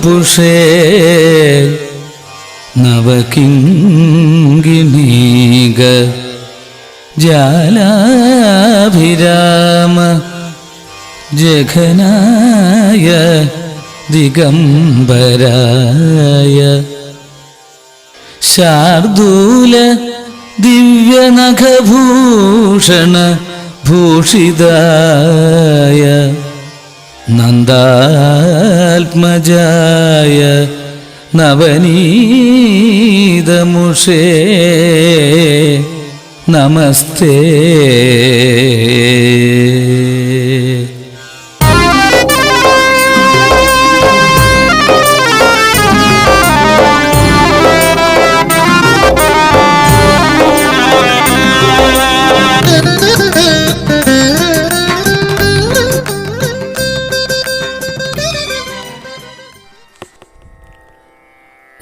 വപുഷേ നവകിങ്കിണീക ജാലാഭിരാമ ജഘനായ ദിഗംബരായ ശാർദൂല ദിവ്യനഖഭൂഷണ ഭൂഷിതായ നന്ദാത്മജായ നവനീതമുഷേ നമസ്തേ.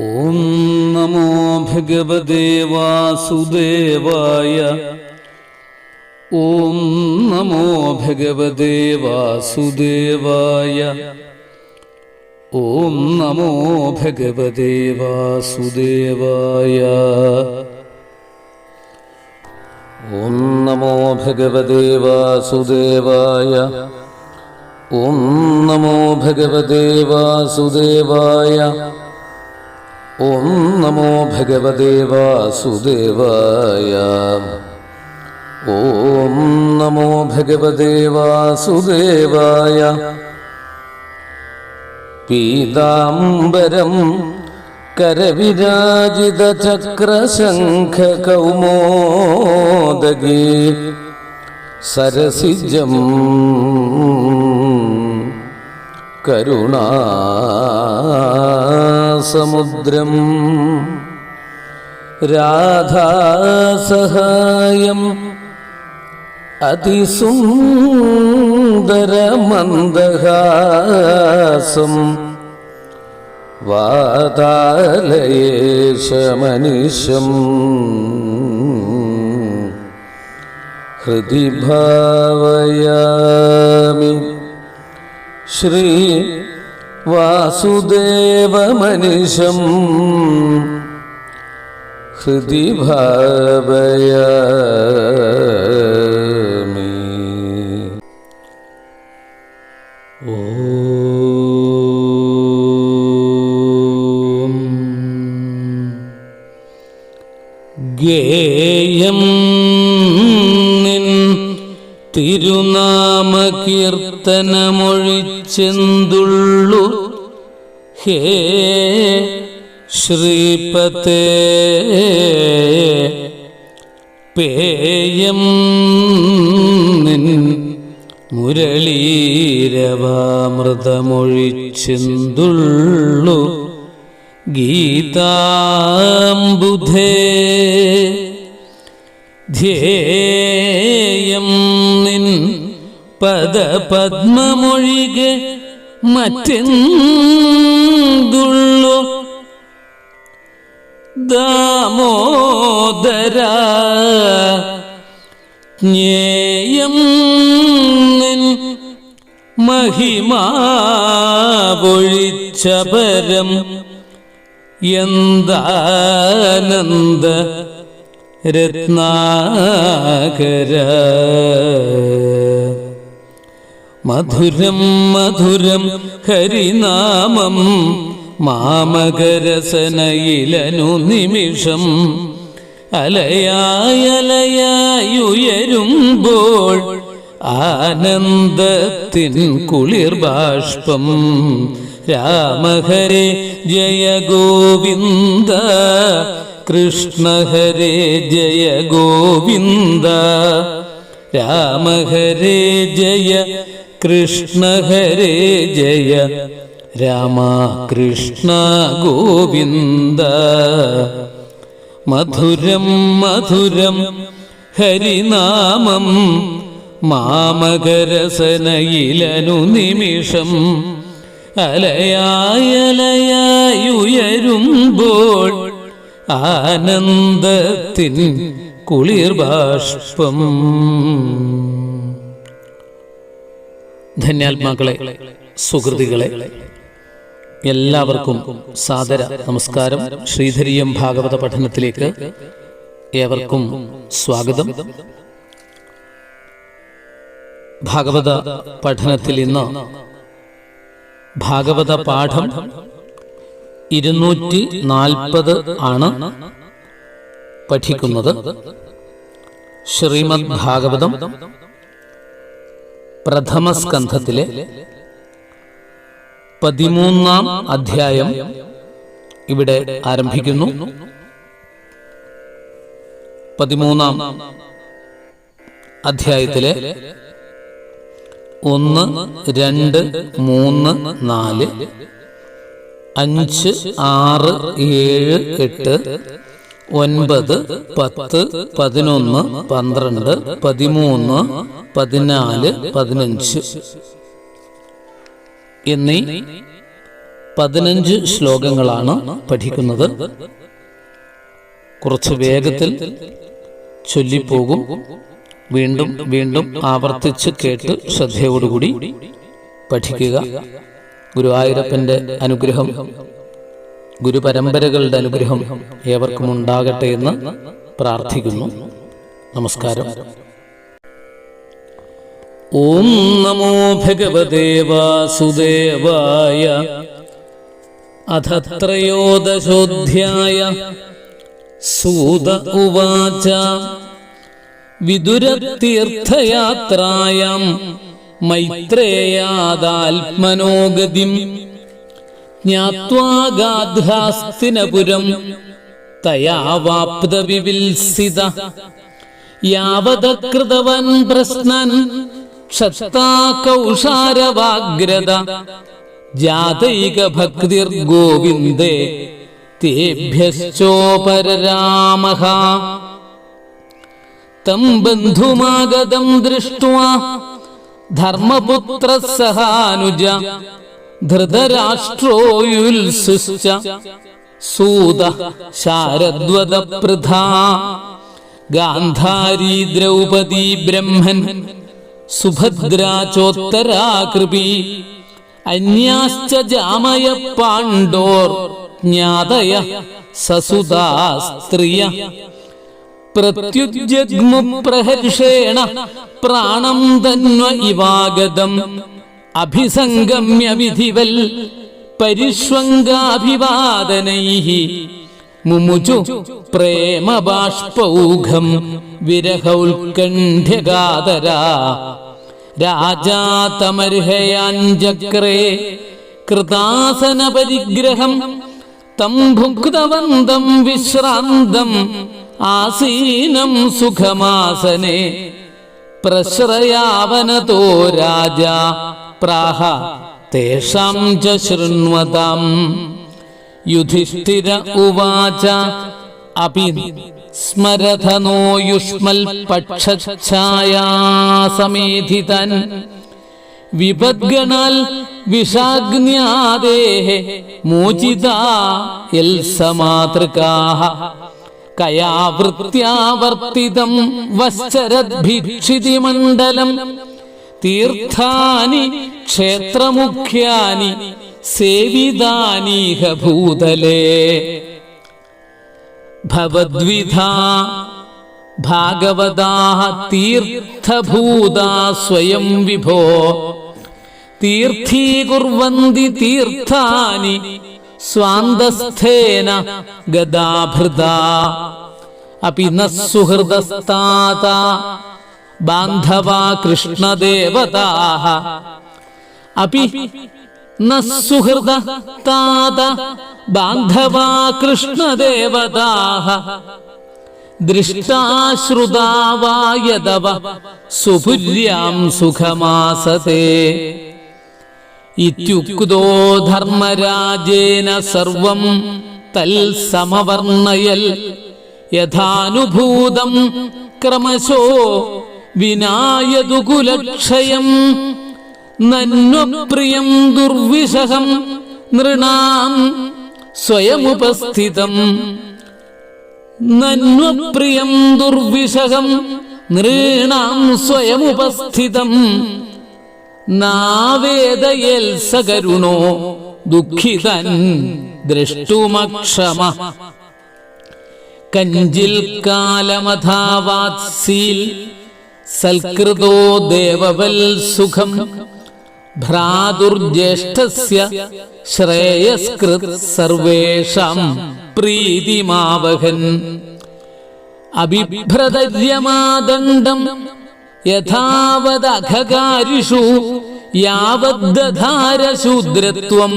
ഓം നമോ ഭഗവതേ വാസുദേവായ. ഓം നമോ ഭഗവതേ വാസുദേവായ. ഓം നമോ ഭഗവതേ വാസുദേവായ. ഓം നമോ ഭഗവതേ വാസുദേവായ. ഓം നമോ ഭഗവതേ വാസുദേവായ. ഓം നമോ ഭഗവതേ വാസുദേവായ. ഓം നമോ ഭഗവതേ വാസുദേവായ. പീതാംബരം കരവിരാജിത ചക്രശംഖ കൗമോദഗീ സരസിജം കരുണാസമുദ്രം രാധാസഹായം അതിസുന്ദരമന്ദഹാസം വാതാലയേശമനിശം ഹൃദി ഭാവയാമി. ശ്രീ വാസുദേവമനിശം ഹൃദി ഭാവയാമി. ഓം ഗേയം നിൻ തിരുനാമകീർത്തനമൊഴിച്ചെന്തുള്ളു ഹേ ശ്രീപതേ. പേയം നിൻ മുരളീരവാമൃതമൊഴിച്ചെന്തുള്ളു ഗീതാംബുധേ. ധ്യേയം നിൻ പദപദ്മമൊഴികെ മറ്റെന്തുള്ളു ദാമോദര. ജ്ഞേയം നിൻ മഹിമാവൊഴിച്ചപരം എന്താനന്ദ രത്നാകര. മധുരം മധുരം ഹരിനാമം മാമകരസനയിലനു നിമിഷം അലയായലയായുയരുമ്പോൾ ആനന്ദത്തിൻ കുളിർ ബാഷ്പം. രാമഹരേ ജയ ഗോവിന്ദ കൃഷ്ണ ഹരേ ജയ ഗോവിന്ദ. രാമഹരേ ജയ കൃഷ്ണ ഹരേ ജയ രാമ കൃഷ്ണ ഗോവിന്ദ. മധുരം മധുരം ഹരിനാമം മാമകരസനയിലനു നിമിഷം അലയായലയായുയരുമ്പോൾ ആനന്ദത്തിൻ കുളിർ ബാഷ്പം. ധന്യാത്മാക്കളെ, സുഹൃതികളെ, എല്ലാവർക്കും സാദര നമസ്കാരം. ശ്രീധരീയം ഭാഗവത പഠനത്തിലേക്ക് ഏവർക്കും സ്വാഗതം. ഭാഗവത പഠനത്തിൽ ഇന്ന് ഭാഗവത പാഠം 240 ആണ് പഠിക്കുന്നത്. ശ്രീമദ് ഭാഗവതം പ്രഥമ സ്കന്ധത്തിലെ 13-ാം അധ്യായം ഇവിടെ ആരംഭിക്കുന്നു. 13-ാം അധ്യായത്തിലെ 1, 2, 3, 4, 5, 6, 7, 8, 9, 10, 11, 12, 13, 14, 15 എന്നീ 15 ശ്ലോകങ്ങളാണ് പഠിക്കുന്നത്. കുറച്ച് വേഗത്തിൽ ചൊല്ലിപ്പോകും. വീണ്ടും വീണ്ടും ആവർത്തിച്ച് കേട്ട് ശ്രദ്ധയോടുകൂടി പഠിക്കുക. ഗുരുവായൂരപ്പന്റെ അനുഗ്രഹം, ഗുരുപരമ്പരകളുടെ അനുഗ്രഹം ഏവർക്കും ഉണ്ടാകട്ടെ എന്ന് പ്രാർത്ഥിക്കുന്നു. നമസ്കാരം. ഓം നമോ ഭഗവതേ വാസുദേവായ. അഥ ത്രയോദശോऽധ്യായ. സൂത ഉവാച. വിദുരതീർത്ഥയാത്രായാം മൈത്രേയാദാത്മനോ ഗതിം ജ്ഞാത്വാ ഗാദ്ധാസ്തിനപുരം തയാ വാപ്തവിവിൽസിത. യാവദകൃതവൻ പ്രശ്നൻ ക്ഷത്താ കൗഷാരവാഗ്രത. ജാതൈക ഭക്തിർ ഗോവിന്ദേ തേഭ്യശ്ചോപരരാമഃ. തം ബന്ധുമാഗതം ദൃഷ്ട്വാ ധർമ്മപുത്രഃ സഹാനുജ. ധൃതരാഷ്ട്രോയുൽസുശ്ച സൂതഃ ശാരദ്വദപൃഥാ. ഗാന്ധാരീ ദ്രൗപദീ ബ്രഹ്മൻ സുഭദ്രാ ചോത്തരാ കൃപി. അന്യാശ്ച ജാമയ പാണ്ഡോർ ജ്ഞാതയ സസുതാ സ്ത്രിയ. പ്രത്യുജ്ജഗ്മു പ്രഹർഷേണ പ്രാണം തന്വ ഇവാഗതം. അഭിസംഗമ്യ വിധിവൽ പരിഷ്വംഗാഭിവാദനൈഃ. മുമുചു പ്രേമബാഷ്പൗഘം വിരഹൗൽകണ്ഠ്യഗാതരാ. രാജാ തമർഹയാഞ്ജക്രേ കൃതാസന പരിഗ്രഹം. തം ഭുക്തവന്തം വിശ്രാന്തം ആസീനം സുഖമാസനെ. പ്രശ്രയാവനതോ രാജാ പ്രാഹ തേഷാം ച ശൃണ്വതാം. യുധിഷ്ഠിര ഉവാച. അപി സ്മരഥനോ യുഷ്മൽ പക്ഷഛായാസമേധിതൻ. വിപദ്ഗണാൽ വിഷാഗ്ന്യാദേഹ മോചിതാ യൽ സമാതൃകാഃ. കയാ വൃത്യാവർത്തിതം വശ്ചരദ്ഭിക്ഷിതി മണ്ഡലം. തീർത്ഥാനി ക്ഷേത്രമുഖ്യാനി സേവിതാനീഹ ഭൂതലേ. ഭവദ്വിധാ ഭാഗവതാഃ തീർത്ഥഭൂതാ സ്വയം വിഭോ. തീർത്ഥീകുർവന്തി തീർത്ഥാനി സ്വാന്തസ്ഥേന ഗദാഭൃതാ. അപി ന സുഹൃദസ്താത ബാന്ധവാ കൃഷ്ണദേവതാഃ. അപി ന സുഹൃദസ്താത ബാന്ധവാ കൃഷ്ണദേവതാഃ. ദൃഷ്ടാശ്രുതാ വാ യദവ സുപുര്യാം സുഖമാസതേ. ഇത്യുക്തോ ധർമ്മരാജേന സർവം തൽ സമവർണ്ണയൽ. യഥാനുഭൂതം ക്രമശോ വിനായതുകുലക്ഷയം. നന്വപ്രിയം ദുർവിഷഹം നൃണാം സ്വയമുപസ്ഥിതം. നന്വപ്രിയം ദുർവിഷഹം നൃണാം സ്വയമുപസ്ഥിതം. നാവേദയേൽ സകരുണോ ദുഃഖിതൻ ദ്രഷ്ടുമക്ഷമ കഞ്ചിൽ കാലമഥാവാത്സീൽ സൽകൃതോ ദേവവൽ സുഖം ഭ്രാതുർജ്യേഷ്ഠസ്യ ശ്രേയസ്കൃത് സർവേഷാം പ്രീതിമാവഹൻ അഭിഭ്രതര്യമാദണ്ഡം യഥാവദഘകാരിഷു യാവദ്ദധാര ശൂദ്രത്വം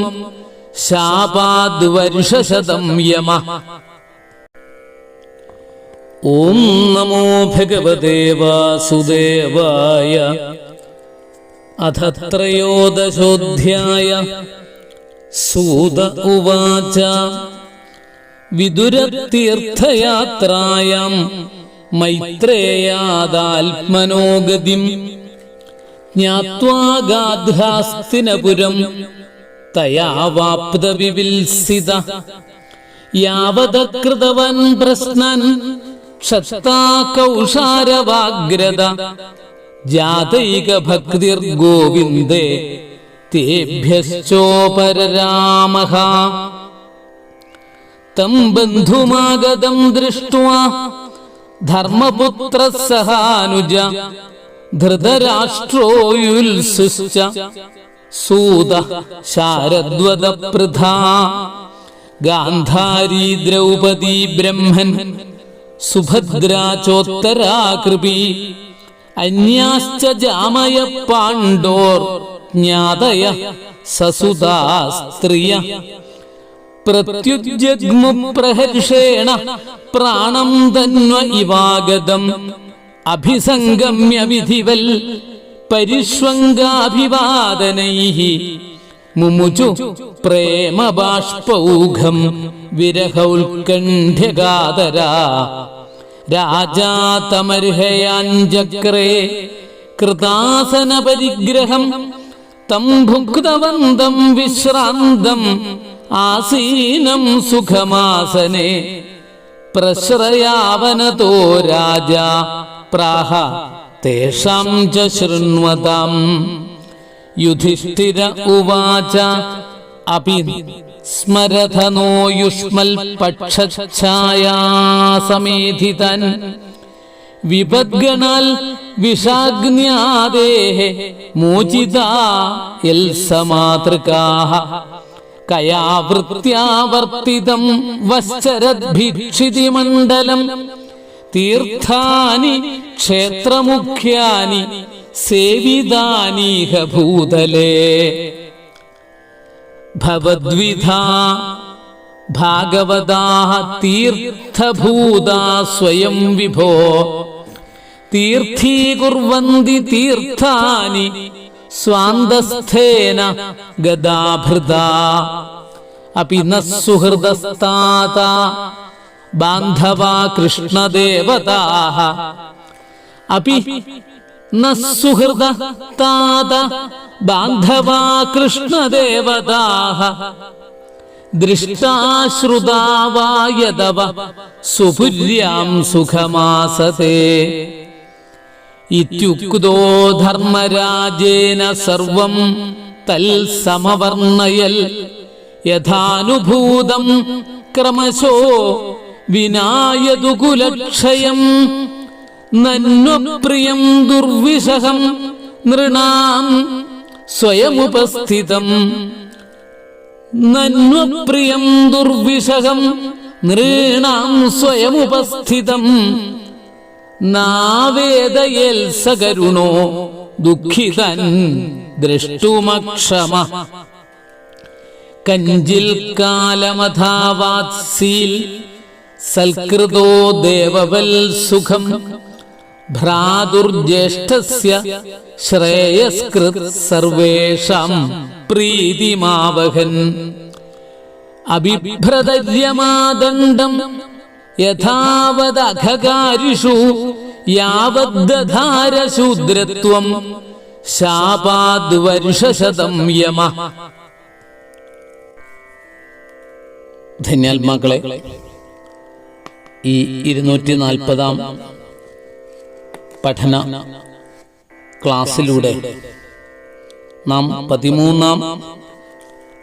ശാപാദ് വർഷശതം യമ. ഓം നമോ ഭഗവതേ വാസുദേവായ. അഥ ത്രയോദശോऽധ്യായ. സൂത ഉവാച വിദുരതീർത്ഥയാത്രായാം മൈത്രേയാദാത്മനോ ഗതിം ജ്ഞാത്വാ ഗാദ്ധാസ്തിനപുരം തയാ വാപ്തവിവിൽസിത യാവദകൃതവൻ പ്രശ്നൻ ക്ഷത്താ കൗഷാരവാഗ്രത ജാതൈക ഭക്തിർ ഗോവിന്ദേ തേഭ്യശ്ചോപരരാമഃ. തം ബന്ധുമാഗതം ദൃഷ്ട്വാ ധർമ്മപുത്രഃ സഹാനുജ ധൃതരാഷ്ട്രോയുൽസുശ്ച സൂതഃ ശാരദ്വദപൃഥാ ഗാന്ധാരീ ദ്രൗപദീ ബ്രഹ്മൻ സുഭദ്രാ ചോത്തരാ കൃപി അന്യാശ്ച ജാമയ പാണ്ഡോർ ജ്ഞാതയ സസുതാ സ്ത്രിയ പ്രത്യുജ്ജഗ്മു പ്രഹർഷേണ പ്രാണം തന്വ ഇവാഗതം അഭിസംഗമ്യ വിധിവൽ പരിഷ്വംഗാഭിവാദനൈഃ മുമുചു പ്രേമബാഷ്പൗഘം വിരഹൗൽകണ്ഠ്യഗാതരാ രാജാ തമർഹയാഞ്ജക്രേ കൃതാസന പരിഗ്രഹം തം ഭുക്തവന്തം വിശ്രാന്തം ആസീനം സുഖമാസനെ പ്രശ്രയാവനതോ രാജാ പ്രാഹ തേഷാം ച ശൃണ്വതാം. യുധിഷ്ഠിര ഉവാച അപി സ്മരഥനോ യുഷ്മൽ പക്ഷഛായാസമേധിതൻ വിപദ്ഗണാൽ വിഷാഗ്ന്യാദേഹ മോചിതാ യൽ സമാതൃകാഃ കയാ വൃത്യാവർത്തിതം വശ്ചരദ്ഭിക്ഷിതി മണ്ഡലം തീർത്ഥാനി ക്ഷേത്രമുഖ്യാനി സേവിതാനീഹ ഭൂതലേ. ഭവദ്വിധാ ഭാഗവതാഃ തീർത്ഥഭൂതാ സ്വയം വിഭോ തീർത്ഥീകുർവന്തി തീർത്ഥാനി സ്വാന്തസ്ഥേന ഗദാഭൃതാ അപി ന സുഹൃദസ്താത ബാന്ധവാ കൃഷ്ണദേവതാഃ അപി ന സുഹൃദസ്താത ബാന്ധവാ കൃഷ്ണദേവതാഃ ദൃഷ്ടാശ്രുതാ വാ യദവ സുപുര്യാം സുഖമാസതേ. ഇത്യുക്തോ ധർമ്മരാജേന സർവം തൽ സമവർണ്ണയൽ യഥാനുഭൂതം ക്രമശോ വിനായതുകുലക്ഷയം നന്വപ്രിയം ദുർവിഷഹം നൃണാം സ്വയമുപസ്ഥിതം നന്വപ്രിയം ദുർവിഷഹം നൃണാം സ്വയമുപസ്ഥിതം നാവേദയേൽ സകരുണോ ദുഃഖിതൻ ദ്രഷ്ടുമക്ഷമ കഞ്ചിൽ കാലമഥാവാത്സീൽ സൽകൃതോ ദേവവൽ സുഖം ഭ്രാതുർജ്യേഷ്ഠസ്യ ശ്രേയസ്കൃത് സർവേഷാം പ്രീതിമാവഹൻ അഭിഭ്രതര്യമാദണ്ഡം യഥാവദഘകാരിഷു യാവദ്ദധാര ശൂദ്രത്വം ശാപാദ് വർഷശതം യമ. ധന്യാത്മാക്കളെ, ഈ 240-ാം പഠന ക്ലാസ്സിലൂടെ നാം 13-ാം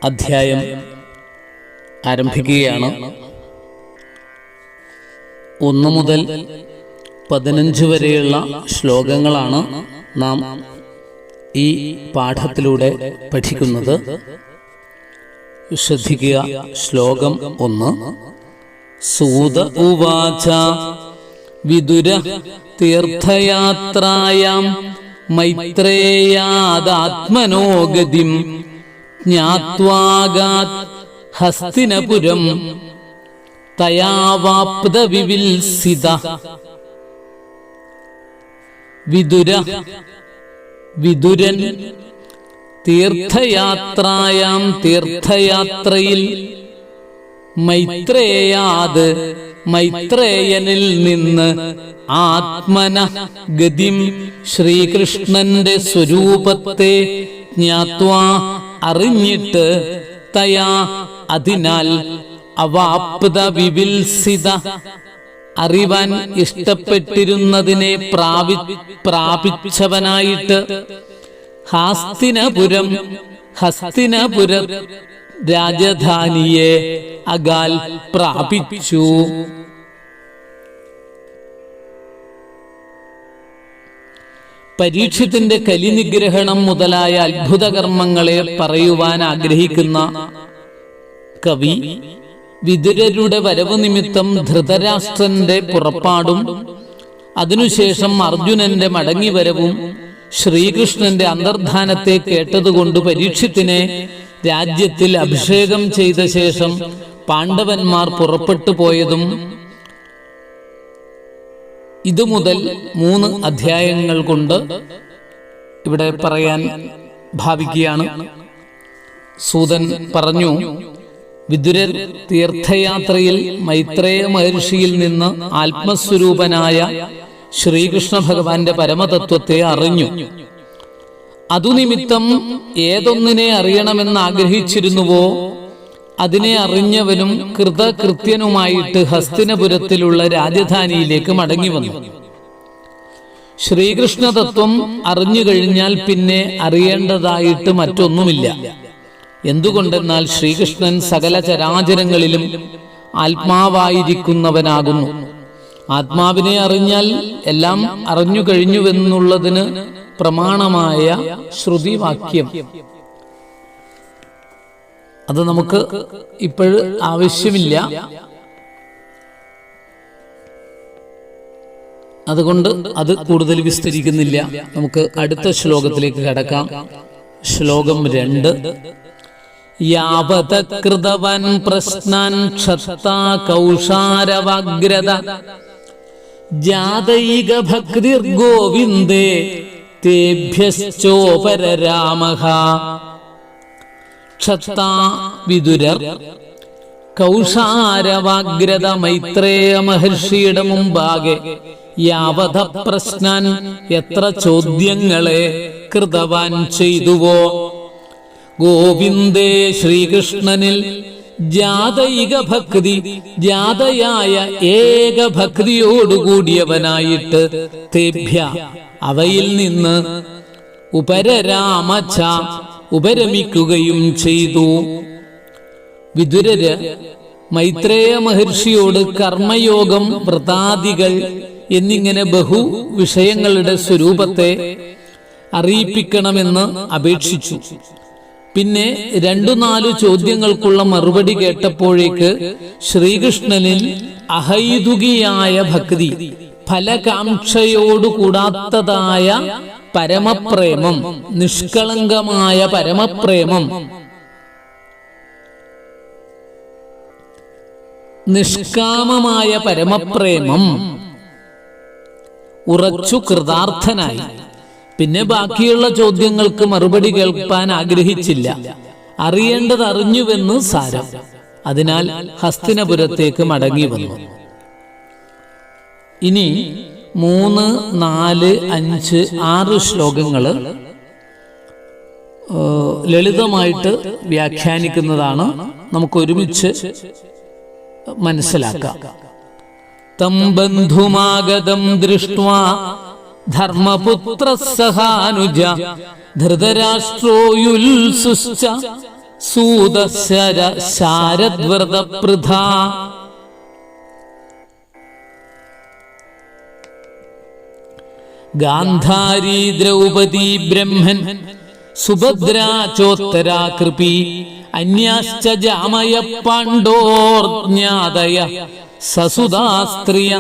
അധ്യായം ആരംഭിക്കുകയാണ്. 1 മുതൽ 15 വരെയുള്ള ശ്ലോകങ്ങളാണ് നാം ഈ പാഠത്തിലൂടെ പഠിക്കുന്നത്. ശ്രദ്ധിക്കുക. ശ്ലോകം 1. സൂത ഉവാച വിദുര തീർത്ഥയാത്രായാം മൈത്രേയാദാത്മനോ ഗതിം ജ്ഞാത്വാഗാത് ഹസ്തിനപുരം തയാവാപ്ത വിവിൽസിത. വിദുരൻ തീർത്ഥയാത്രായാം തീർത്ഥയാത്രയിൽ മൈത്രേയാത് മൈത്രേയനിൽ നിന്ന് ആത്മന ഗതിം ശ്രീകൃഷ്ണന്റെ സ്വരൂപത്തെ ജ്ഞാത്വാ അറിഞ്ഞിട്ട് തയാ അതിനാൽ അവാപ്ത വിവിൽസിത അറിവാൻ ഇഷ്ടപ്പെട്ടിരുന്നതിനെ പ്രാപിച്ചവനായിട്ട് ഹസ്തിനപുര രാജധാനിയെ അകാൽ പ്രാപിച്ചു. പരീക്ഷത്തിന്റെ കലിനിഗ്രഹണം മുതലായ അത്ഭുത കർമ്മങ്ങളെ പറയുവാൻ ആഗ്രഹിക്കുന്ന കവി വിദുരരുടെ വരവ് നിമിത്തം ധൃതരാഷ്ട്രന്റെ പുറപ്പാടും അതിനുശേഷം അർജുനന്റെ മടങ്ങിവരവും ശ്രീകൃഷ്ണന്റെ അന്തർധാനത്തെ കേട്ടതുകൊണ്ട് പരീക്ഷത്തിനെ രാജ്യത്തിൽ അഭിഷേകം ചെയ്ത ശേഷം പാണ്ഡവന്മാർ പുറപ്പെട്ടു പോയതും ഇതുമുതൽ 3 അധ്യായങ്ങൾ കൊണ്ട് ഇവിടെ പറയാൻ ഭാവിക്കുകയാണ്. സൂതൻ പറഞ്ഞു, വിദുരർ തീർത്ഥയാത്രയിൽ മൈത്രേയ മഹർഷിയിൽ നിന്ന് ആത്മസ്വരൂപനായ ശ്രീകൃഷ്ണ ഭഗവാന്റെ പരമതത്വത്തെ അറിഞ്ഞു. അതുനിമിത്തം ഏതൊന്നിനെ അറിയണമെന്ന് ആഗ്രഹിച്ചിരുന്നുവോ അതിനെ അറിഞ്ഞവനും കൃതകൃത്യനുമായിട്ട് ഹസ്തിനപുരത്തിലുള്ള രാജധാനിയിലേക്ക് മടങ്ങി വന്നു. ശ്രീകൃഷ്ണ തത്വം അറിഞ്ഞു കഴിഞ്ഞാൽ പിന്നെ അറിയേണ്ടതായിട്ട് മറ്റൊന്നുമില്ല. എന്തുകൊണ്ടെന്നാൽ ശ്രീകൃഷ്ണൻ സകല ചരാചരങ്ങളിലും ആത്മാവായിരിക്കുന്നവനാകുന്നു. ആത്മാവിനെ അറിഞ്ഞാൽ എല്ലാം അറിഞ്ഞു കഴിഞ്ഞുവെന്നുള്ളതിന് പ്രമാണമായ ശ്രുതിവാക്യം അത് നമുക്ക് ഇപ്പോഴും ആവശ്യമില്ല. അതുകൊണ്ട് അത് കൂടുതൽ വിസ്തരിക്കുന്നില്ല. നമുക്ക് അടുത്ത ശ്ലോകത്തിലേക്ക് കടക്കാം. ശ്ലോകം 2. യാവത കൃതവൻ പ്രശ്നാൻ ക്ഷത്താ കൗഷാരവാഗ്രത ജാതൈക ഭക്തിർ ഗോവിന്ദേ തേഭ്യശ്ചോപരരാമഃ. ക്ഷത്താ വിദുരർ കൗഷാരവാഗ്രത മൈത്രേയ മഹർഷിയുടെ മുമ്പാകെ യാവത പ്രശ്നാൻ എത്ര ചോദ്യങ്ങളെ കൃതവാൻ ചെയ്തുവോ ഗോവിന്ദേ ശ്രീകൃഷ്ണനിൽ ജാതൈക ഭക്തി ജാതയായ ഏക ഭക്തിയോടുകൂടിയവനായിട്ട് തേഭ്യ അവയിൽ നിന്ന് ഉപരരാമച ഉപരമിക്കുകയും ചെയ്തു. വിദുരര് മൈത്രേയ മഹർഷിയോട് കർമ്മയോഗം വ്രതാദികൾ എന്നിങ്ങനെ ബഹു വിഷയങ്ങളുടെ സ്വരൂപത്തെ അറിയിപ്പിക്കണമെന്ന് അപേക്ഷിച്ചു. പിന്നെ 2-4 ചോദ്യങ്ങൾക്കുള്ള മറുപടി കേട്ടപ്പോഴേക്ക് ശ്രീകൃഷ്ണനിൽ അഹൈതുകിയായ ഭക്തി ഫലകാംക്ഷയോടുകൂടാത്തതായ പരമപ്രേമം നിഷ്കളങ്കമായ പരമപ്രേമം നിഷ്കാമമായ പരമപ്രേമം ഉറച്ചു കൃതാർത്ഥനായി. പിന്നെ ബാക്കിയുള്ള ചോദ്യങ്ങൾക്ക് മറുപടി കേൾപ്പാൻ ആഗ്രഹിച്ചില്ല. അറിയേണ്ടത് അറിഞ്ഞുവെന്ന് സാരം. അതിനാൽ ഹസ്തിനപുരത്തേക്ക് മടങ്ങി വന്നു. ഇനി 3, 4, 5, 6 ശ്ലോകങ്ങള് ലളിതമായിട്ട് വ്യാഖ്യാനിക്കുന്നതാണ്. നമുക്ക് ഒരുമിച്ച് മനസ്സിലാക്കാം. തം ബന്ധുമാഗതം ദൃഷ്ട്വാ ധർമ്മപുത്ര സഹാനുജ ധൃതരാഷ്ട്രോയുൽസുശ്ച സൂതശര ശാരദ്വ്രതപൃഥ ഗാന്ധാരി ദ്രൗപദി ബ്രഹ്മൻ സുഭദ്രാ ചോത്തരാ കൃപി അന്യാശ്ച ജാമയ പാണ്ഡോർജ്ഞാതയ സസുതാസ്ത്രിയ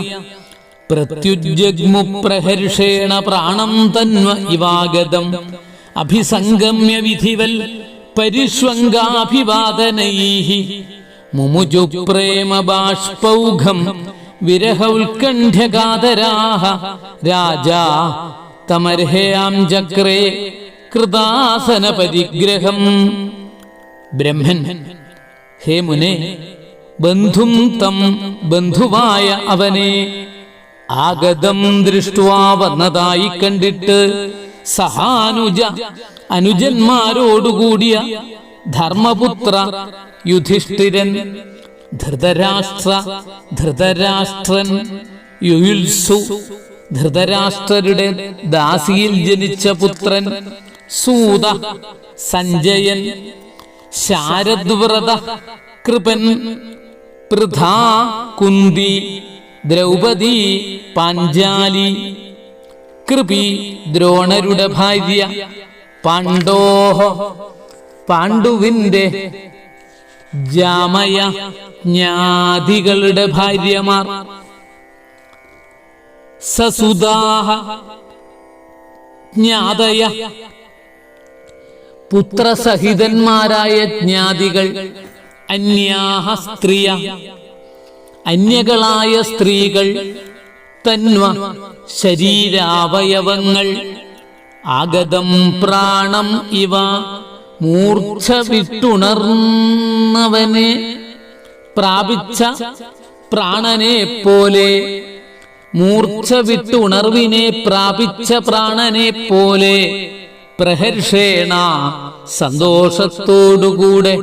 പ്രത്യുജ്ജഗ്മു പ്രഹർഷേണ പ്രാണം തന്വ ഇവാഗതം അഭിസംഗമ്യ വിധിവൽ പരിഷ്വംഗാഭിവാദനൈഹി മുമുജു പ്രേമ ബാഷ്പൗഘം വിരഹ ഉത്കണ്ഠ്യഗാതരാഹ രാജാ തമർഹയാം ചക്രേ കൃതാസന പരിഗ്രഹം. ബ്രഹ്മൻ: ഹേ മുനെ, ബന്ധും തം ബന്ധുവായ അവനെ ആഗതം ദൃഷ്ട്വാ വന്നതായി കണ്ടിട്ട് സഹാനുജ അനുജന്മാരോടുകൂടിയ ധർമ്മപുത്ര യുധിഷ്ഠിരൻ, ധൃതരാഷ്ട്രൻ, യുയുത്സു ധൃതരാഷ്ട്രരുടെ ദാസിയിൽ ജനിച്ച പുത്രൻ, സൂത സഞ്ജയൻ, ശാരദ്വ്രത കൃപൻ, പൃഥാ കുന്തി, ദ്രൗപദി പാഞ്ചാലി, കൃപി ദ്രോണരുടെ ഭാര്യ, പാണ്ഡോഹ പാണ്ഡുവിന്റെ ജാമയ ജ്ഞാതികളുടെ ഭാര്യമാർ, സസുദാഹ ജ്ഞാതയ പുത്രസഹിതന്മാരായ ജ്ഞാതികൾ, അന്യാഹ സ്ത്രീയ അന്യകളായ സ്ത്രീകൾ, തന്വ ശരീരാവയവങ്ങൾ, ആഗതം പ്രാണം ഇവ മൂർച്ഛ വിട്ടുണർന്നവനെ പ്രാപിച്ച പ്രാണനെ പോലെ, മൂർച്ഛ വിട്ടുണർവിനെ പ്രാപിച്ച പ്രാണനെ പോലെ, പ്രഹർഷേണ സന്തോഷത്തോടുകൂടെ,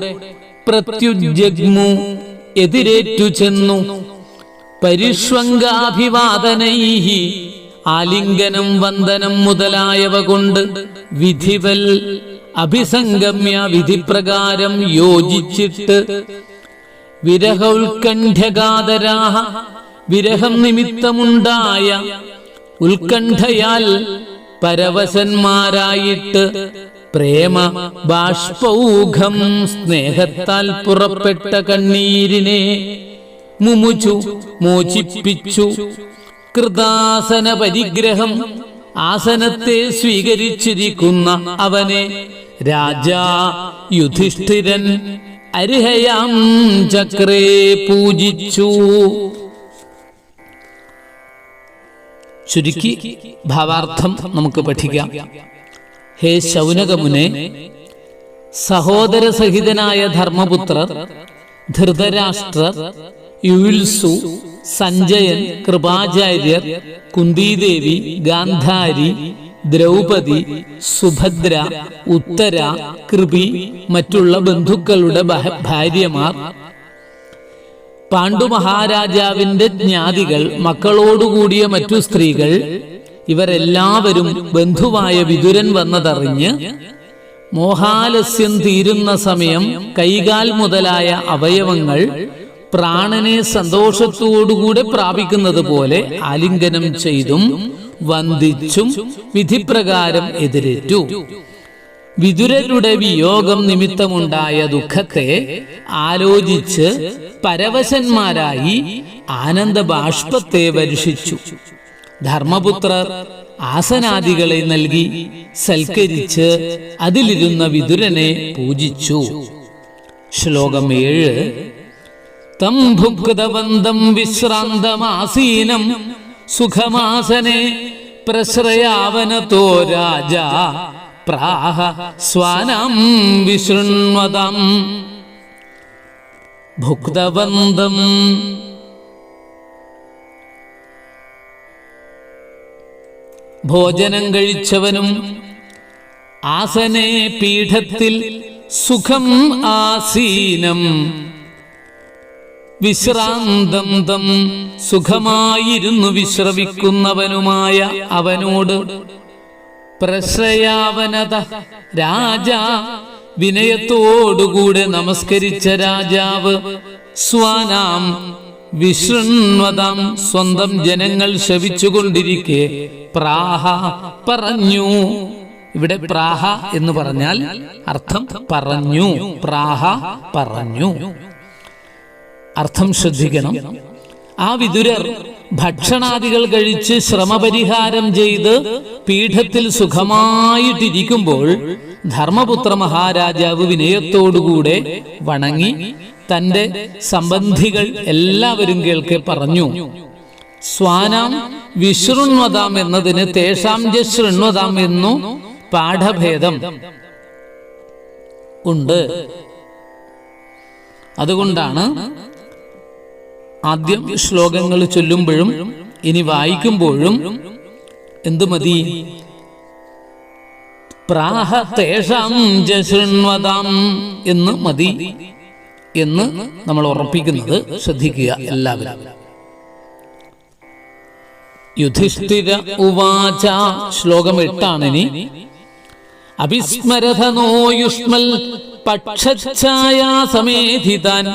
പ്രത്യുജ്ജഗ്മു എതിരേറ്റു ചെന്നു, പരിഷ്വംഗാഭിവാദനൈഹി ആലിംഗനം വന്ദനം മുതലായവ കൊണ്ട്, വിധിവൽ അഭിസംഗമ്യ വിധിപ്രകാരം യോജിച്ചിട്ട്, വിരഹ ഉത്കണ്ഠ്യഗാതരാഹ വിരഹം നിമിത്തമുണ്ടായ ഉത്കണ്ഠയാൽ പരവശന്മാരായിട്ട്, പ്രേമ ബാഷ്പൗഘം സ്നേഹത്താൽ പുറപ്പെട്ട കണ്ണീരിനെ മുമുചു മോചിപ്പിച്ചു, കൃതാസന പരിഗ്രഹം ആസനത്തെ സ്വീകരിച്ചിരിക്കുന്ന അവനെ രാജാ യുധിഷ്ഠിരൻ അർഹയാം ചക്രേ പൂജിച്ചു. ചുരുക്കി ഭാവാർത്ഥം നമുക്ക് പഠിക്കാം. ഹേ ശൗനകമുനെ, സഹോദരസഹിതനായ ധർമ്മപുത്രർ, ധൃതരാഷ്ട്രർ, യുയുത്സു, സഞ്ജയൻ, കൃപാചാര്യർ, കുന്തിദേവി, ഗാന്ധാരി, ദ്രൗപദി, സുഭദ്ര, ഉത്തര, കൃപി, മറ്റുള്ള ബന്ധുക്കളുടെ ഭാര്യമാർ, പാണ്ഡുമഹാരാജാവിന്റെ ജ്ഞാതികൾ, മക്കളോടുകൂടിയ മറ്റു സ്ത്രീകൾ, ഇവരെല്ലാവരും ബന്ധുവായ വിതുരൻ വന്നതറിഞ്ഞ് മോഹാലസ്യം തീരുന്ന സമയം കൈകാൽ മുതലായ അവയവങ്ങൾ പ്രാണനെ സന്തോഷത്തോടുകൂടെ പ്രാപിക്കുന്നത് പോലെ ആലിംഗനം ചെയ്തും വന്ദിച്ചും വിധിപ്രകാരം എതിരേറ്റു. വിതുരരുടെ വിയോഗം നിമിത്തമുണ്ടായ ദുഃഖത്തെ ആലോചിച്ച് പരവശന്മാരായി ആനന്ദ ബാഷ്പത്തെ വർഷിച്ചു. ധർമ്മപുത്രർ ആസനാദികളെ നൽകി സൽക്കരിച്ച് അതിലിരുന്ന വിതുരനെ പൂജിച്ചു. ശ്ലോകം 7. തം ഭുക്തവന്തം വിശ്രാന്തമാസീനം സുഖമാസനെ പ്രശ്രയാവനതോ രാജാ പ്രാഹ സ്വാനാം വിശൃണ്വതം. ഭുക്തവന്തം ഭോജനം കഴിച്ചവനും, ആസനെ പീഠത്തിൽ, സുഖം ആസീനം വിശ്രാന്തം തം സുഖമായിരുന്നു വിശ്രമിക്കുന്നവനുമായ അവനോട്, പ്രശ്രയാവനത രാജാ വിനയത്തോടുകൂടെ നമസ്കരിച്ച രാജാവ് സ്വാനാം വിശൃണ്വതാം, സ്വന്തം ജനങ്ങൾ ശപിച്ചുകൊണ്ടിരിക്കെ പ്രാഹ പറഞ്ഞു. ഇവിടെ പ്രാഹ എന്ന് പറഞ്ഞാൽ അർത്ഥം പറഞ്ഞു, പ്രാഹ പറഞ്ഞു. അർത്ഥം ശ്രദ്ധിക്കണം. ആ വിതുരർ ഭക്ഷണാദികൾ കഴിച്ച് ശ്രമപരിഹാരം ചെയ്ത് പീഠത്തിൽ സുഖമായിട്ടിരിക്കുമ്പോൾ ധർമ്മപുത്ര മഹാരാജാവ് വിനയത്തോടുകൂടെ വണങ്ങി തന്റെ സംബന്ധികൾ എല്ലാവരും കേൾക്കെ പറഞ്ഞു. സ്വാനാം വിശൃണ്വതാം എന്നതിന് തേഷാം ജ ശൃണ്വതാം എന്നു പാഠഭേദം ഉണ്ട്. അതുകൊണ്ടാണ് ആദ്യം ശ്ലോകങ്ങൾ ചൊല്ലുമ്പോഴും ഇനി വായിക്കുമ്പോഴും എന്തു മതി? പ്രാഹ തേഷാം ജ ശൃണ്വതാം എന്ന് മതി എന്ന് നമ്മൾ ഉറപ്പിക്കുന്നത് ശ്രദ്ധിക്കുക എല്ലാവരും. യുധിഷ്ഠിര ഉവാച, ശ്ലോകം 8 ഇനി. അഭിസ്മരഥനോ യുഷ്മൽ പക്ഷഛായാ സമേധിതാൻ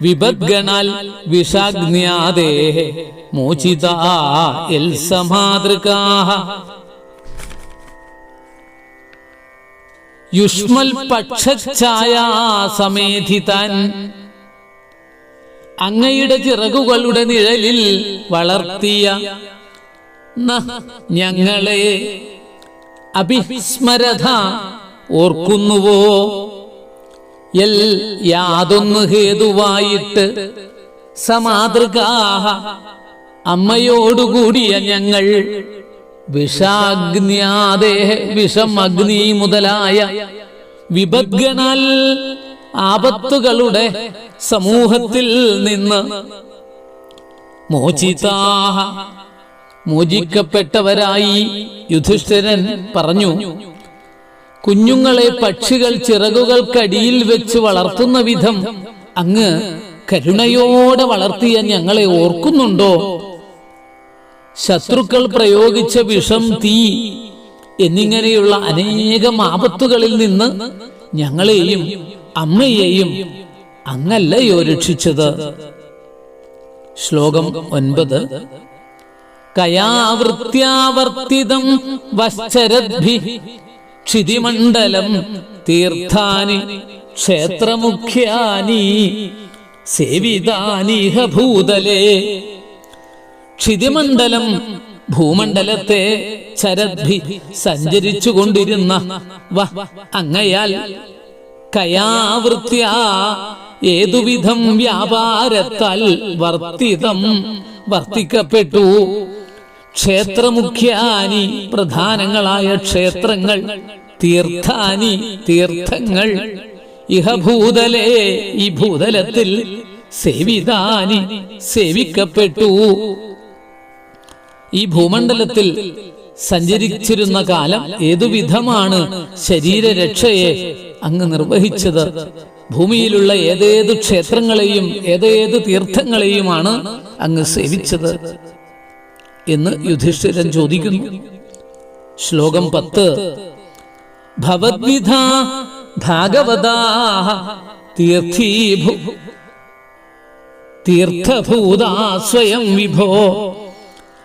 വിപദ്ഗണാൽ വിഷാഗ്ന്യാദേ മോചിതാ എൽ സമാതൃകാഃ. യുഷ്മൽ പക്ഷഛായാ സമേധിതാൻ, അങ്ങയുടെ ചിറകുകളുടെ നിഴലിൽ വളർത്തിയ ഞങ്ങളെ അഭിസ്മരഥ ഓർക്കുന്നുവോ? എൽ യാതൊന്നു ഹേതുവായിട്ട് സമാതൃകാഃ അമ്മയോടുകൂടിയ ഞങ്ങൾ വിഷാഗ്ന്യാദേ വിഷം അഗ്നി മുതലായ വിപദ്ഗണാൽ ആപത്തുകളുടെ സമൂഹത്തിൽ നിന്ന് മോചിതാഃ മോചിക്കപ്പെട്ടവരായി. യുധിഷ്ഠിരൻ പറഞ്ഞു, കുഞ്ഞുങ്ങളെ പക്ഷികൾ ചിറകുകൾക്കടിയിൽ വെച്ച് വളർത്തുന്ന വിധം അങ്ങ് കരുണയോടെ വളർത്തിയ ഞങ്ങളെ ഓർക്കുന്നുണ്ടോ? ശത്രുക്കൾ പ്രയോഗിച്ച വിഷം, തീ എന്നിങ്ങനെയുള്ള അനേകം ആപത്തുകളിൽ നിന്ന് ഞങ്ങളെയും അമ്മയെയും അങ്ങല്ലയോ രക്ഷിച്ചത്? ശ്ലോകം 9. കയാവൃത്യാവർത്തിതം വശ്ചരദ്ഭി ക്ഷിതിമണ്ഡലം തീർത്ഥാനി ക്ഷേത്രമുഖ്യാനി സേവിതാനിഹ ഭൂതലേ. ക്ഷിതിമണ്ഡലം ഭൂമണ്ഡലത്തെ ചരദ്ഭി സഞ്ചരിച്ചു കൊണ്ടിരുന്ന അങ്ങയാൽ കയാവൃത്യ ഏതുവിധം വ്യാപാരത്താൽ വർത്തിക്കപ്പെട്ടു. ക്ഷേത്രമുഖ്യാനി പ്രധാനങ്ങളായ ക്ഷേത്രങ്ങൾ, തീർത്ഥാനി തീർത്ഥങ്ങൾ, ഇഹഭൂതലേ ഈ ഭൂതലത്തിൽ, സേവിതാനി സേവിക്കപ്പെട്ടു. ഈ ഭൂമണ്ഡലത്തിൽ സഞ്ചരിച്ചിരുന്ന കാലം ഏതുവിധമാണ് ശരീരരക്ഷയെ അങ്ങ് നിർവഹിച്ചത്? ഭൂമിയിലുള്ള ഏതേത് ക്ഷേത്രങ്ങളെയും ഏതേത് തീർത്ഥങ്ങളെയുമാണ് അങ്ങ് സേവിച്ചത് എന്ന് യുധിഷ്ഠിരൻ ചോദിക്കുന്നു. ശ്ലോകം 10. ഭവദ്വിധാ ഭാഗവതാഃ തീർത്ഥഭൂതാ സ്വയം വിഭോ.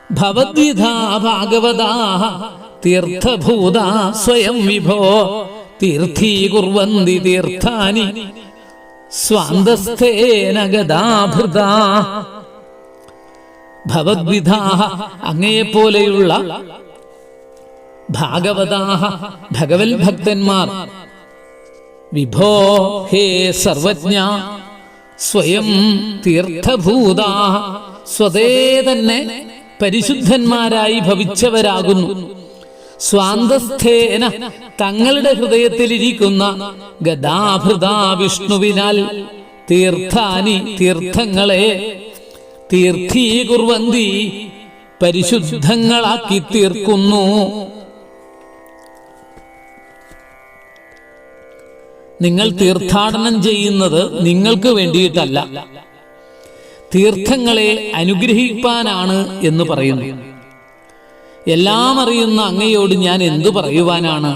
ഭവദ്വിധാ ഭാഗവതാഃ തീർത്ഥഭൂതാ സ്വയം വിഭോ. തീർത്ഥീകുർവന്തി തീർത്ഥാനി സ്വാന്തസ്ഥേന ഗദാഭൃതാ. ഭവദ്വിധാഃ അങ്ങയെപ്പോലെയുള്ള ഭാഗവതാഃ ഭഗവൽ ഭക്തന്മാർ, വിഭോ ഹേ സർവജ്ഞ, സ്വയം തീർത്ഥഭൂതാഃ സ്വതേ തന്നെ പരിശുദ്ധന്മാരായി ഭവിച്ചവരാകുന്നു. സ്വാന്തസ്ഥേന തങ്ങളുടെ ഹൃദയത്തിലിരിക്കുന്ന ഗദാഭൃതാ വിഷ്ണുവിനാൽ തീർത്ഥാനി തീർത്ഥങ്ങളെ തീർത്ഥീകുർവന്തി പരിശുദ്ധങ്ങളാക്കി തീർക്കുന്നു. നിങ്ങൾ തീർത്ഥാടനം ചെയ്യുന്നത് നിങ്ങൾക്ക് വേണ്ടിയിട്ടല്ല, തീർത്ഥങ്ങളെ അനുഗ്രഹിപ്പാനാണ് എന്ന് പറയുന്നു. എല്ലാം അറിയുന്ന അങ്ങയോട് ഞാൻ എന്തു പറയുവാനാണ്?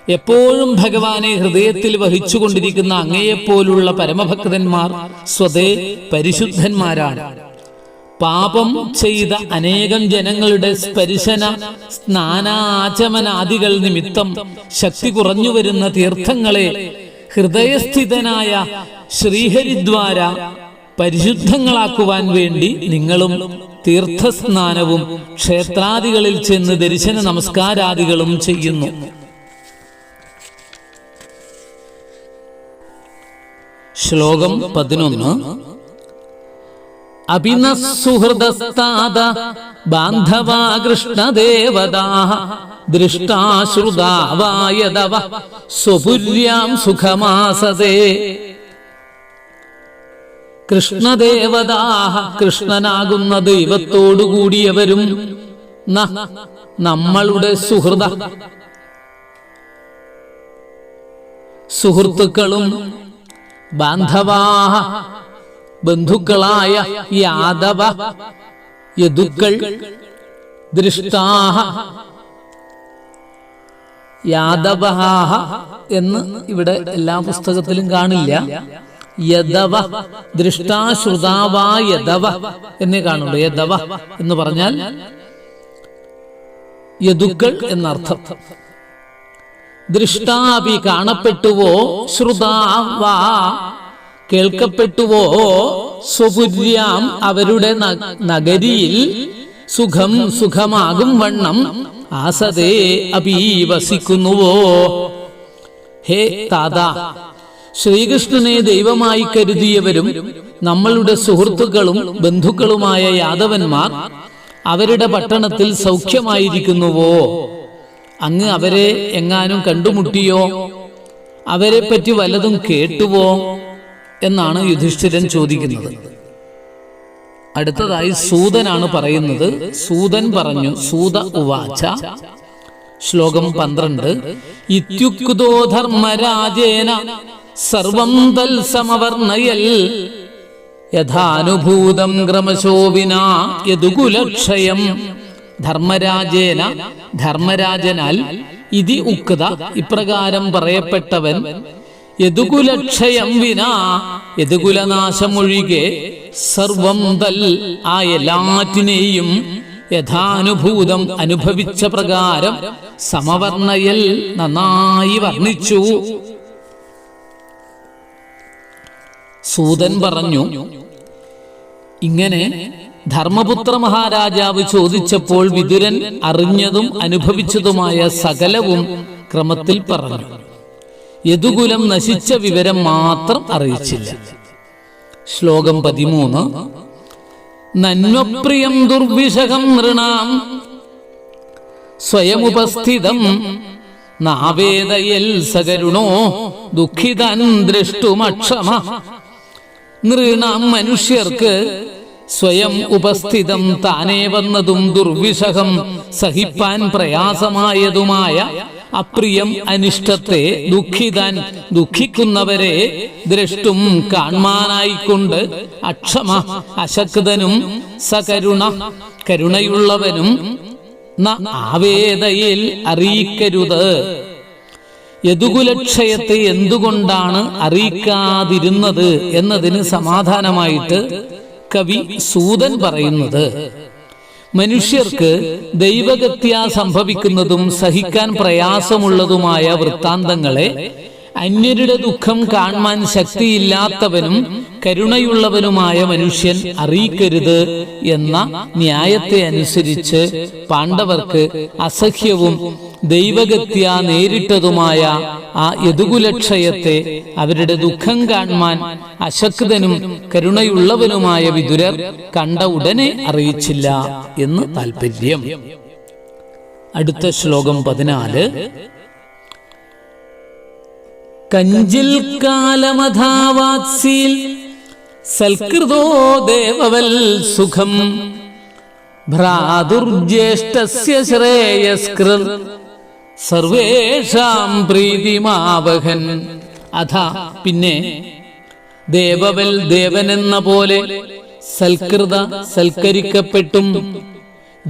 എപ്പോഴും ഭഗവാനെ ഹൃദയത്തിൽ വഹിച്ചുകൊണ്ടിരിക്കുന്ന അങ്ങയെപ്പോലുള്ള പരമഭക്തന്മാർ സ്വതേ പരിശുദ്ധന്മാരാണ്. പാപം ചെയ്ത അനേകം ജനങ്ങളുടെ സ്പർശന സ്നാനാചമനാദികൾ നിമിത്തം ശക്തി കുറഞ്ഞു വരുന്ന തീർത്ഥങ്ങളെ ഹൃദയസ്ഥിതനായ ശ്രീഹരിദ്വാര പരിശുദ്ധങ്ങളാക്കുവാൻ വേണ്ടി നിങ്ങളും തീർത്ഥസ്നാനവും ക്ഷേത്രാദികളിൽ ചെന്ന് ദർശന നമസ്കാരാദികളും ചെയ്യുന്നു. ശ്ലോകം 11. അഭിനസുഹൃദസ്താദ ബാന്ധവാ കൃഷ്ണദേവതാഃ ദൃഷ്ടാശ്രുതാവായതവ സ്വപുര്യാം സുഖമാസതേ. കൃഷ്ണദേവതാഃ കൃഷ്ണനാകുന്ന ദൈവത്തോടുകൂടിയവരും നമ്മളുടെ സുഹൃത്തുക്കളും ബാന്ധവാഃ ബന്ധുക്കളായ യാദവ യദുക്കൾ ദൃഷ്ടാഃ യാദവഃ എന്ന് ഇവിടെ എല്ലാ പുസ്തകത്തിലും കാണില്ല. യദവ ദൃഷ്ടാശ്രുതാവാ യദവ എന്നേ കാണുള്ളൂ. യദവ എന്ന് പറഞ്ഞാൽ യദുക്കൾ എന്നർത്ഥം. ദൃഷ്ടാവി കാണപ്പെട്ടുവോ, ശ്രുതാവാ കേൾക്കപ്പെട്ടുവോ, സ്വപുര്യാം അവരുടെ നഗരിയിൽ സുഖം സുഖമാകും വണ്ണം ആസതേ അഭീവസിക്കുന്നുവോ. ഹേ താതാ, ശ്രീകൃഷ്ണനെ ദൈവമായി കരുതിയവരും നമ്മളുടെ സുഹൃത്തുക്കളും ബന്ധുക്കളുമായ യാദവന്മാർ അവരുടെ പട്ടണത്തിൽ സൗഖ്യമായിരിക്കുന്നുവോ? അങ്ങ് അവരെ എങ്ങാനും കണ്ടുമുട്ടിയോ? അവരെ പറ്റി വല്ലതും കേട്ടുവോ എന്നാണ് യുധിഷ്ഠിരൻ ചോദിക്കുന്നത്. അടുത്തതായി സൂതനാണ് പറയുന്നത്. സൂതൻ പറഞ്ഞു, സൂത ഉവാച. ശ്ലോകം 12. ഇത്യുക്തോ ധർമ്മരാജേന സർവം തൽസമവർണയൽ യഥാനുഭൂതം ക്രമശോ വിനാ യദുകുലക്ഷയം. ധർമ്മരാജേന ധർമ്മരാജനാൽ ഇതി ഉക്ത ഇപ്രകാരം പറയപ്പെട്ടവൻ യദുകുലക്ഷയം വിനാ യദുകുലനാശമൊഴികെ സർവം തൽ ആ എല്ലാറ്റിനെയും യഥാനുഭൂതം അനുഭവിച്ച പ്രകാരം സമവർണയൽ നന്നായി വർണ്ണിച്ചു. സൂതൻ പറഞ്ഞു, ഇങ്ങനെ ധർമ്മപുത്ര മഹാരാജാവ് ചോദിച്ചപ്പോൾ വിതുരൻ അറിഞ്ഞതും അനുഭവിച്ചതുമായ സകലവും ക്രമത്തിൽ പറഞ്ഞു. യദുകുലം നശിച്ച വിവരം മാത്രം അറിയിച്ചില്ല. ശ്ലോകം 13. നന്വപ്രിയം ദുർവിഷഹം നൃണാം സ്വയമുപസ്ഥിതം നാവേദയൽ സകരുണോ ദുഃഖിതൻ ദൃഷ്ടുമക്ഷമ. നൃണാം മനുഷ്യർക്ക് സ്വയം ഉപസ്ഥിതം താനേ വന്നതും ദുർവിഷഹം സഹിപ്പാൻ പ്രയാസമായതുമായ അപ്രിയം അനിഷ്ടത്തെ ദുഃഖിതാൻ ദുഃഖിക്കുന്നവരെ ദ്രഷ്ടും കാണാനായിക്കൊണ്ട് അക്ഷമ അശക്തനും സകരുണ കരുണയുള്ളവനും ആവേദയിൽ അറിയിക്കരുത്. യദുകുലക്ഷയത്തെ എന്തുകൊണ്ടാണ് അറിയിക്കാതിരുന്നത് എന്നതിന് സമാധാനമായിട്ട് കവി സൂതൻ പറയുന്നത്, മനുഷ്യർക്ക് ദൈവഗത്യാ സംഭവിക്കുന്നതും സഹിക്കാൻ പ്രയാസമുള്ളതുമായ വൃത്താന്തങ്ങളെ അന്യരുടെ ദുഃഖം കാണാൻ ശക്തിയില്ലാത്തവനും കരുണയുള്ളവനുമായ മനുഷ്യൻ അറിയിക്കരുത് എന്ന ന്യായത്തെ അനുസരിച്ച് പാണ്ഡവർക്ക് അസഹ്യവും ദൈവഗത്യാ നേരിട്ടതുമായ ആ യദുകുലക്ഷയത്തെ അവരുടെ ദുഃഖം കാണാൻ അശക്തനും കരുണയുള്ളവനുമായ വിതുരർ കണ്ട ഉടനെ അറിയിച്ചില്ല എന്ന് താല്പര്യം. അടുത്ത ശ്ലോകം 14. കഞ്ചിൽ കാലമധാവാത്സീൽ സൽകൃതോ ദേവവൽ സുഖം ഭ്രാതുർജ്യേഷ്ഠസ്യ ശ്രേയസ്കൃർ സർവേഷാം പ്രീതിമാവഹൻ. അഥ പിന്നെ ദേവവൽ ദേവനെന്ന പോലെ സൽകൃത സൽക്കരിക്കപ്പെട്ടും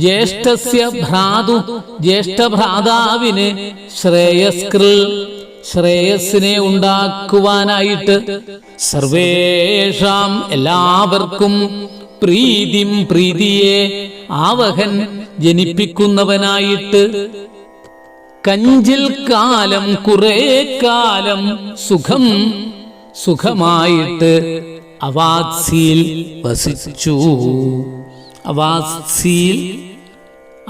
ജ്യേഷ്ഠസ്യ ഭ്രാതു ജ്യേഷ്ഠഭ്രാതാവിന് ശ്രേയസ്കൃ ശ്രേയസ്സിനെ ഉണ്ടാക്കുവാനായിട്ട് സർവേഷാം എല്ലാവർക്കും പ്രീതിം പ്രീതിയെ ആവഹൻ ജനിപ്പിക്കുന്നവനായിട്ട് കഞ്ചിൽ കാലം കുറെ കാലം സുഖം സുഖമായിട്ട് അവാത്സിയിൽ വസിച്ചു.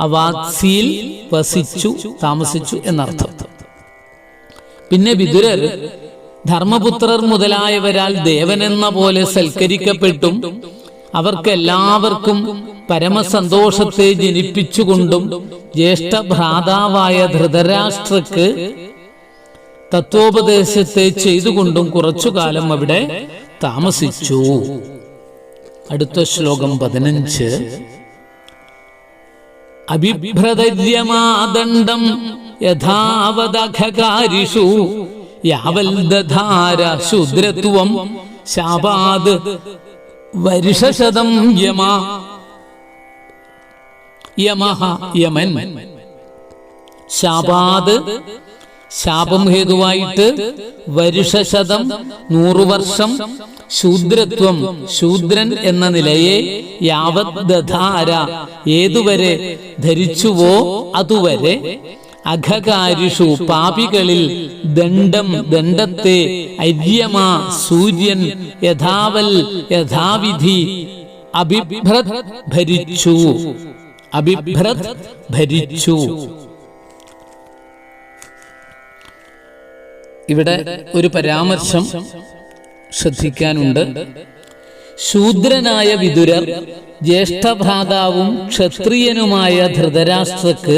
അവാത്സിയിൽ വസിച്ചു, താമസിച്ചു എന്നർത്ഥം. പിന്നെ വിതുരർ ധർമ്മപുത്രർ മുതലായവരാൽ ദേവനെന്ന പോലെ സൽക്കരിക്കപ്പെട്ടും അവർക്കെല്ലാവർക്കും പരമസന്തോഷത്തെ ജനിപ്പിച്ചുകൊണ്ടും ജ്യേഷ്ഠഭ്രാതാവായ ധൃതരാഷ്ട്രക്ക് തത്വോപദേശത്തെ ചെയ്തുകൊണ്ടും കുറച്ചുകാലം അവിടെ താമസിച്ചു. അടുത്ത ശ്ലോകം 15. അഭിഭ്രതര്യമാദണ്ഡം യഥാവദഖകാരിഷു യാവൽ ദധാര ശൂദ്രത്വം ശാപാദ് വർഷശതം യമൻ. ശാപാദ് ശാപം ഹേതുവായിട്ട്, വരുഷശതം 100 വർഷം, ശൂദ്രത്വം ശൂദ്രൻ എന്ന നിലയെ, യാവത് ദധാര ഏതുവരെ ധരിച്ചുവോ അതുവരെ, അഘകാരിഷു പാപികളിൽ ദണ്ഡം ദണ്ഡത്തെ, അര്യമാ സൂര്യൻ, യഥാവൽ യഥാവിധി, അഭിഭ്രത് ഭരിച്ചു. അഭിഭ്രത് ഭരിച്ചു. ഇവിടെ ഒരു പരാമർശം ശ്രദ്ധിക്കാനുണ്ട്. ശൂദ്രനായ വിതുരർ ജ്യേഷ്ഠഭ്രാതാവും ക്ഷത്രിയനുമായ ധൃതരാഷ്ട്രക്ക്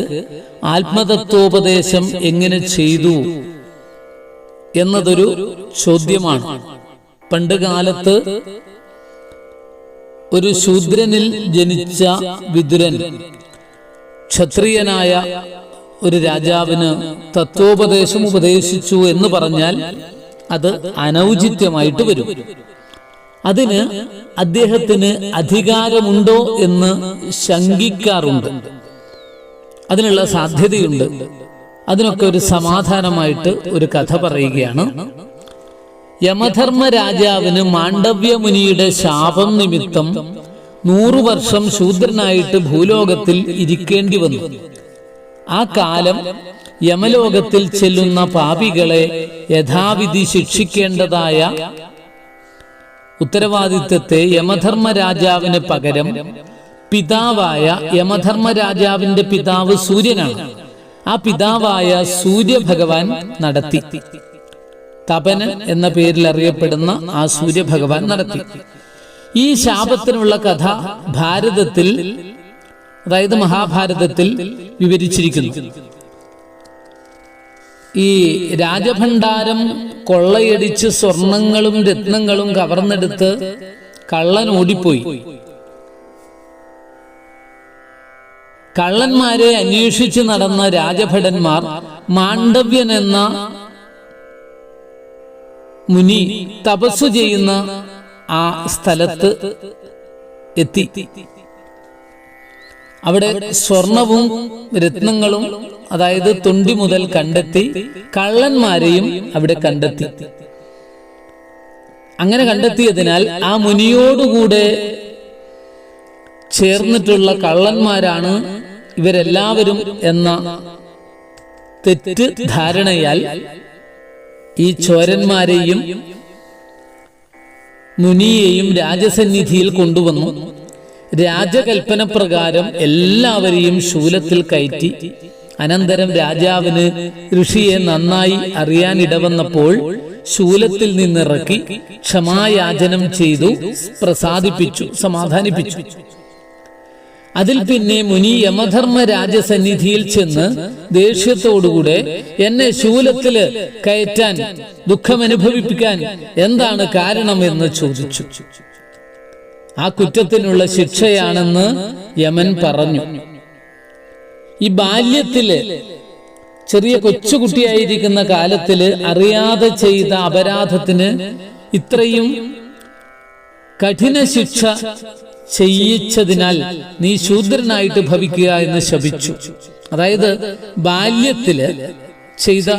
ആത്മതത്വോപദേശം എങ്ങനെ ചെയ്തു എന്നതൊരു ചോദ്യമാണ്. പണ്ട് കാലത്ത് ഒരു ശൂദ്രനിൽ ജനിച്ച വിതുരൻ ക്ഷത്രിയനായ ഒരു രാജാവിന് തത്വോപദേശം ഉപദേശിച്ചു എന്ന് പറഞ്ഞാൽ അത് അനൗചിത്യമായിട്ട് വരും. അതിന് അദ്ദേഹത്തിന് അധികാരമുണ്ടോ എന്ന് ശങ്കിക്കാറുണ്ട്. അതിനുള്ള സാധ്യതയുണ്ട്. അതിനൊക്കെ ഒരു സമാധാനമായിട്ട് ഒരു കഥ പറയുകയാണ്. യമധർമ്മ രാജാവിന് മാണ്ഡവ്യമുനിയുടെ ശാപം നിമിത്തം 100 വർഷം ശൂദ്രനായിട്ട് ഭൂലോകത്തിൽ ഇരിക്കേണ്ടി വന്നു. ആ കാലം യമലോകത്തിൽ ചെല്ലുന്ന പാപികളെ യഥാവിധി ശിക്ഷിക്കേണ്ടതായ ഉത്തരവാദിത്വത്തെ യമധർമ്മ രാജാവിന് പകരം പിതാവായ, യമധർമ്മ രാജാവിന്റെ പിതാവ് സൂര്യനാണ്, ആ പിതാവായ സൂര്യഭഗവാൻ നടത്തി. തപനൻ എന്ന പേരിൽ അറിയപ്പെടുന്ന ആ സൂര്യഭഗവാൻ നടത്തി. ഈ ശാപത്തിനുള്ള കഥ ഭാരതത്തിൽ, അതായത് മഹാഭാരതത്തിൽ വിവരിച്ചിരിക്കുന്നു. ഈ രാജഭണ്ഡാരം കൊള്ളയടിച്ച് സ്വർണങ്ങളും രത്നങ്ങളും കവർന്നെടുത്ത് കള്ളൻ ഓടിപ്പോയി. കള്ളന്മാരെ അന്വേഷിച്ച് നടന്ന രാജഭടന്മാർ മാണ്ഡവ്യൻ എന്ന മുനി തപസ്സു ചെയ്യുന്ന ആ സ്ഥലത്ത് എത്തി. അവിടെ സ്വർണവും രത്നങ്ങളും, അതായത് തൊണ്ടി മുതൽ കണ്ടെത്തി. കള്ളന്മാരെയും അവിടെ കണ്ടെത്തി. അങ്ങനെ കണ്ടെത്തിയതിനാൽ ആ മുനിയോടുകൂടെ ചേർന്നിട്ടുള്ള കള്ളന്മാരാണ് ഇവരെല്ലാവരും എന്ന തെറ്റ് ധാരണയാൽ ഈ ചോരന്മാരെയും മുനിയെയും രാജസന്നിധിയിൽ കൊണ്ടുവന്നു. രാജകൽപ്പന പ്രകാരം എല്ലാവരെയും ശൂലത്തിൽ കയറ്റി. അനന്തരം രാജാവിന് ഋഷിയെ നന്നായി അറിയാനിടവന്നപ്പോൾ ശൂലത്തിൽ നിന്നിറക്കി ക്ഷമായാചനം ചെയ്തു, പ്രസാദിപ്പിച്ചു, സമാധാനിപ്പിച്ചു. അതിൽ പിന്നെ മുനി യമധർമ്മ രാജസന്നിധിയിൽ ചെന്ന് ദേഷ്യത്തോടുകൂടെ എന്നെ ശൂലത്തില് കയറ്റാൻ, ദുഃഖമനുഭവിപ്പിക്കാൻ എന്താണ് കാരണമെന്ന് ചോദിച്ചു. ആ കുറ്റത്തിനുള്ള ശിക്ഷയാണെന്ന് യമൻ പറഞ്ഞു. ഈ ബാല്യത്തില്, ചെറിയ കൊച്ചുകുട്ടിയായിരിക്കുന്ന കാലത്തില് അറിയാതെ ചെയ്ത അപരാധത്തിന് ഇത്രയും കഠിന ശിക്ഷ ചെയ്യിച്ചതിനാൽ നീ ശൂദ്രനായിട്ട് ഭവിക്കുക എന്ന് ശപിച്ചു. അതായത് ബാല്യത്തില് ചെയ്ത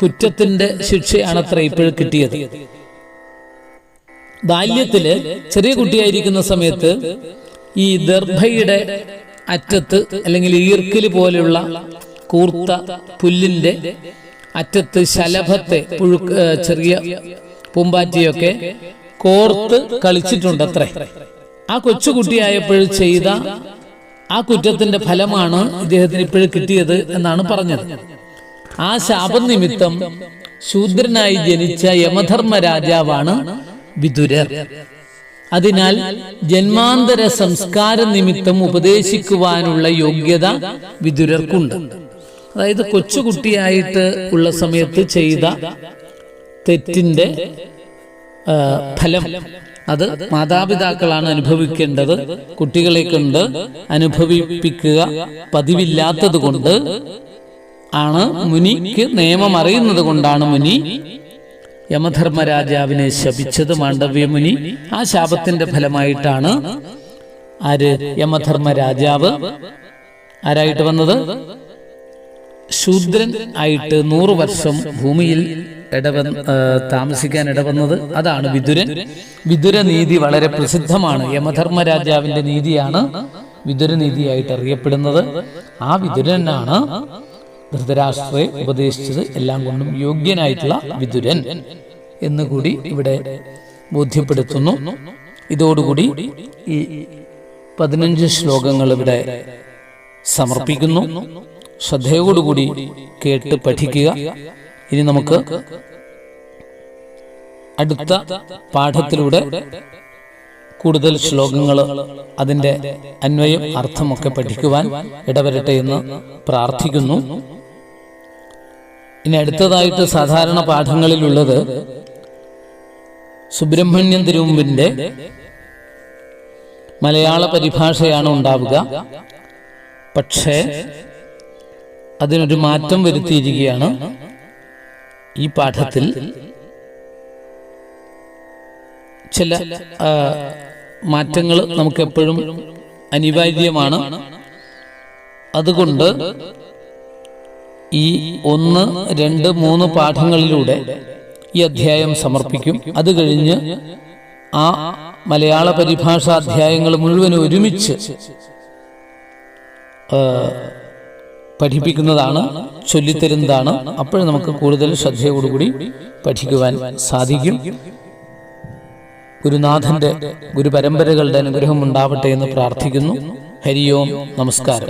കുറ്റത്തിന്റെ ശിക്ഷയാണത്ര ഇപ്പോഴും കിട്ടിയത്. ബാല്യത്തില് ചെറിയ കുട്ടിയായിരിക്കുന്ന സമയത്ത് ഈ ദർഭയുടെ അറ്റത്ത് അല്ലെങ്കിൽ ഈർക്കില് പോലെയുള്ള കൂർത്ത പുല്ലിന്റെ അറ്റത്ത് ശലഭത്തെ ചെറിയ പൂമ്പാറ്റിയൊക്കെ കോർത്ത് കളിച്ചിട്ടുണ്ടത്രേ. ആ കൊച്ചുകുട്ടിയായപ്പോൾ ചെയ്ത ആ കുറ്റത്തിന്റെ ഫലമാണ് ഇദ്ദേഹത്തിന് ഇപ്പോഴും കിട്ടിയത് എന്നാണ് പറഞ്ഞത്. ആ ശാപനിമിത്തം ശൂദ്രനായി ജനിച്ച യമധർമ്മ രാജാവാണ് വിദുരർ. അതിനാൽ ജന്മാന്തര സംസ്കാര നിമിത്തം ഉപദേശിക്കുവാനുള്ള യോഗ്യത വിദുരർക്കുണ്ട്. അതായത് കൊച്ചുകുട്ടിയായിട്ട് ഉള്ള സമയത്ത് ചെയ്ത തെറ്റിന്റെ ഫലം അത് മാതാപിതാക്കളാണ് അനുഭവിക്കേണ്ടത്. കുട്ടികളെ കൊണ്ട് അനുഭവിപ്പിക്കുക പതിവില്ലാത്തത് കൊണ്ട് ആണ് മുനിക്ക് നിയമം അറിയുന്നത് കൊണ്ടാണ് മുനി യമധർമ്മ രാജാവിനെ ശപിച്ചത്, മാണ്ഡവ്യ മുനി. ആ ശാപത്തിന്റെ ഫലമായിട്ടാണ് ആര് യമധർമ്മ രാജാവ് ആരായിട്ട് വന്നത്? ശൂദ്രൻ ആയിട്ട് 100 വർഷം ഭൂമിയിൽ താമസിക്കാൻ ഇടവന്നത്. അതാണ് വിദുരൻ. വിദുര നീതി വളരെ പ്രസിദ്ധമാണ്. യമധർമ്മ രാജാവിന്റെ നീതിയാണ് വിദുരനീതിയായിട്ട് അറിയപ്പെടുന്നത്. ആ വിദുരനാണ് ധൃതരാഷ്ട്രയെ ഉപദേശിച്ചത്. എല്ലാം കൊണ്ടും യോഗ്യനായിട്ടുള്ള വിദുരൻ എന്നുകൂടി ഇവിടെ ബോധ്യപ്പെടുത്തുന്നു. ഇതോടുകൂടി ഈ 15 ശ്ലോകങ്ങൾ ഇവിടെ സമർപ്പിക്കുന്നു. ശ്രദ്ധയോടുകൂടി കേട്ട് പഠിക്കുക. ഇനി നമുക്ക് അടുത്ത പാഠത്തിലൂടെ കൂടുതൽ ശ്ലോകങ്ങൾ അതിൻ്റെ അന്വയം അർത്ഥമൊക്കെ പഠിക്കുവാൻ ഇടവരട്ടെ എന്ന് പ്രാർത്ഥിക്കുന്നു. ഇനി അടുത്തതായിട്ട് സാധാരണ പാഠങ്ങളിലുള്ളത് സുബ്രഹ്മണ്യൻ തിരുമുമ്പിൻ്റെ മലയാള പരിഭാഷയാണ് ഉണ്ടാവുക. പക്ഷേ അതിനൊരു മാറ്റം വരുത്തിയിരിക്കുകയാണ്. ഈ പാഠത്തിൽ ചില മാറ്റങ്ങൾ നമുക്ക് എപ്പോഴും അനിവാര്യമാണ്. അതുകൊണ്ട് ഈ 1, 2, 3 പാഠങ്ങളിലൂടെ ഈ അധ്യായം സമർപ്പിക്കും. അത് കഴിഞ്ഞ് ആ മലയാള പരിഭാഷ അധ്യായങ്ങൾ മുഴുവനും ഒരുമിച്ച് പഠിപ്പിക്കുന്നതാണ്, ചൊല്ലിത്തരുന്നതാണ്. അപ്പോൾ നമുക്ക് കൂടുതൽ ശ്രദ്ധയോടുകൂടി പഠിക്കുവാൻ സാധിക്കും. ഗുരുനാഥന്റെ ഗുരുപരമ്പരകളുടെ അനുഗ്രഹം ഉണ്ടാവട്ടെ എന്ന് പ്രാർത്ഥിക്കുന്നു. ഹരി ഓം. നമസ്കാരം.